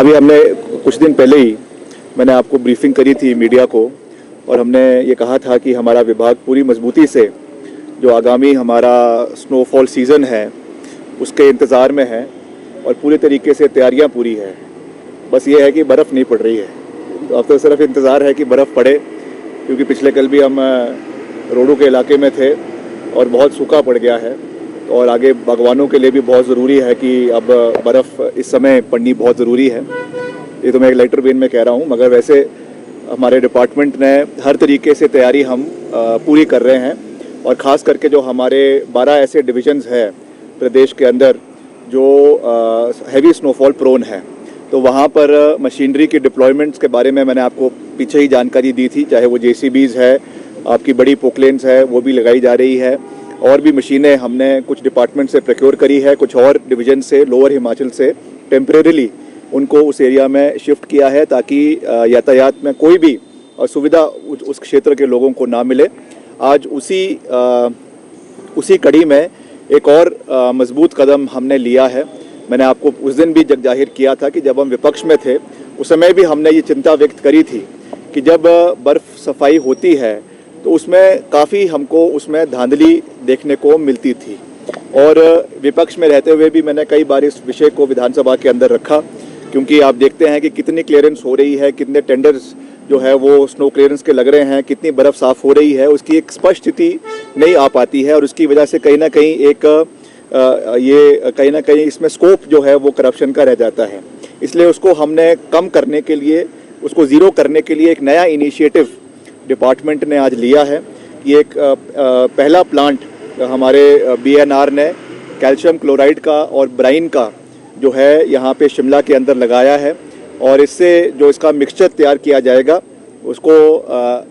अभी हमने कुछ दिन पहले ही मैंने आपको ब्रीफिंग करी थी मीडिया को, और हमने ये कहा था कि हमारा विभाग पूरी मजबूती से जो आगामी हमारा स्नोफॉल सीज़न है उसके इंतज़ार में है और पूरे तरीके से तैयारियां पूरी है। बस ये है कि बर्फ़ नहीं पड़ रही है, तो अब तो सिर्फ इंतज़ार है कि बर्फ़ पड़े, क्योंकि पिछले कल भी हम रोडों के इलाके में थे और बहुत सूखा पड़ गया है। और आगे बागवानों के लिए भी बहुत ज़रूरी है कि अब बर्फ़ इस समय पड़नी बहुत ज़रूरी है। ये तो मैं एक लेटर वेन में कह रहा हूँ, मगर वैसे हमारे डिपार्टमेंट ने हर तरीके से तैयारी हम पूरी कर रहे हैं। और ख़ास करके जो हमारे 12 ऐसे डिविजन्स हैं प्रदेश के अंदर जो हैवी स्नोफॉल प्रोन है, तो वहाँ पर मशीनरी की डिप्लॉयमेंट्स के बारे में मैंने आपको पीछे ही जानकारी दी थी। चाहे वो JCBs है, आपकी बड़ी पोकलेन्स है, वो भी लगाई जा रही है, और भी मशीनें हमने कुछ डिपार्टमेंट से प्रोक्योर करी है, कुछ और डिवीज़न से, लोअर हिमाचल से टेम्परेरीली उनको उस एरिया में शिफ्ट किया है ताकि यातायात में कोई भी असुविधा उस क्षेत्र के लोगों को ना मिले। आज उसी कड़ी में एक और मजबूत कदम हमने लिया है। मैंने आपको उस दिन भी जग जाहिर किया था कि जब हम विपक्ष में थे उस समय भी हमने ये चिंता व्यक्त करी थी कि जब बर्फ़ सफाई होती है तो उसमें काफ़ी हमको उसमें धांधली देखने को मिलती थी। और विपक्ष में रहते हुए भी मैंने कई बार इस विषय को विधानसभा के अंदर रखा, क्योंकि आप देखते हैं कि कितनी क्लियरेंस हो रही है, कितने टेंडर्स जो है वो स्नो क्लियरेंस के लग रहे हैं, कितनी बर्फ़ साफ़ हो रही है, उसकी एक स्पष्ट स्थिति नहीं आ पाती है। और उसकी वजह से कहीं ना कहीं कहीं ना कहीं इसमें स्कोप जो है वो करप्शन का रह जाता है। इसलिए उसको हमने कम करने के लिए, उसको ज़ीरो करने के लिए एक नया इनिशिएटिव डिपार्टमेंट ने आज लिया है। ये एक पहला प्लांट हमारे BNR ने कैल्शियम क्लोराइड का और ब्राइन का जो है यहाँ पे शिमला के अंदर लगाया है, और इससे जो इसका मिक्सचर तैयार किया जाएगा उसको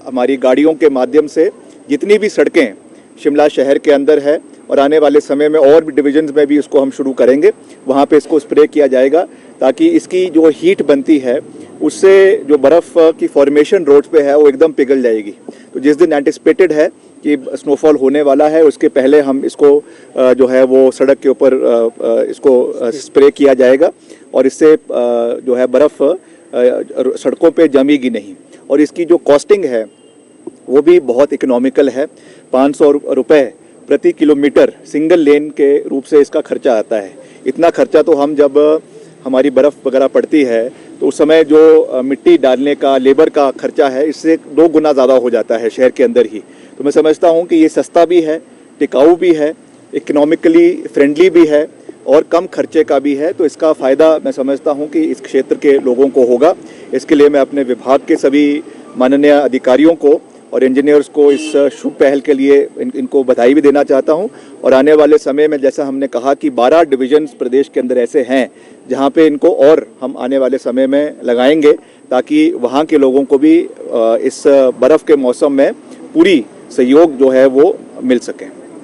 हमारी गाड़ियों के माध्यम से जितनी भी सड़कें शिमला शहर के अंदर है, और आने वाले समय में और भी डिविजन्स में भी इसको हम शुरू करेंगे, वहाँ पे इसको स्प्रे किया जाएगा ताकि इसकी जो हीट बनती है उससे जो बर्फ़ की फॉर्मेशन रोड्स पे है वो एकदम पिघल जाएगी। तो जिस दिन एंटिसिपेटेड है कि स्नोफॉल होने वाला है उसके पहले हम इसको जो है वो सड़क के ऊपर इसको स्प्रे किया जाएगा, और इससे जो है बर्फ़ सड़कों पे जमेगी नहीं। और इसकी जो कॉस्टिंग है वो भी बहुत इकोनॉमिकल है। 500 रुपये प्रति किलोमीटर सिंगल लेन के रूप से इसका खर्चा आता है। इतना खर्चा तो हम जब हमारी बर्फ़ वगैरह पड़ती है तो उस समय जो मिट्टी डालने का लेबर का खर्चा है इससे 2 गुना ज़्यादा हो जाता है शहर के अंदर ही। तो मैं समझता हूँ कि ये सस्ता भी है, टिकाऊ भी है, इकोनॉमिकली फ्रेंडली भी है और कम खर्चे का भी है। तो इसका फ़ायदा मैं समझता हूँ कि इस क्षेत्र के लोगों को होगा। इसके लिए मैं अपने विभाग के सभी माननीय अधिकारियों को और इंजीनियर्स को इस शुभ पहल के लिए इनको बधाई भी देना चाहता हूं। और आने वाले समय में जैसा हमने कहा कि 12 डिविजन्स प्रदेश के अंदर ऐसे हैं जहां पे इनको और हम आने वाले समय में लगाएंगे ताकि वहां के लोगों को भी इस बर्फ़ के मौसम में पूरी सहयोग जो है वो मिल सके।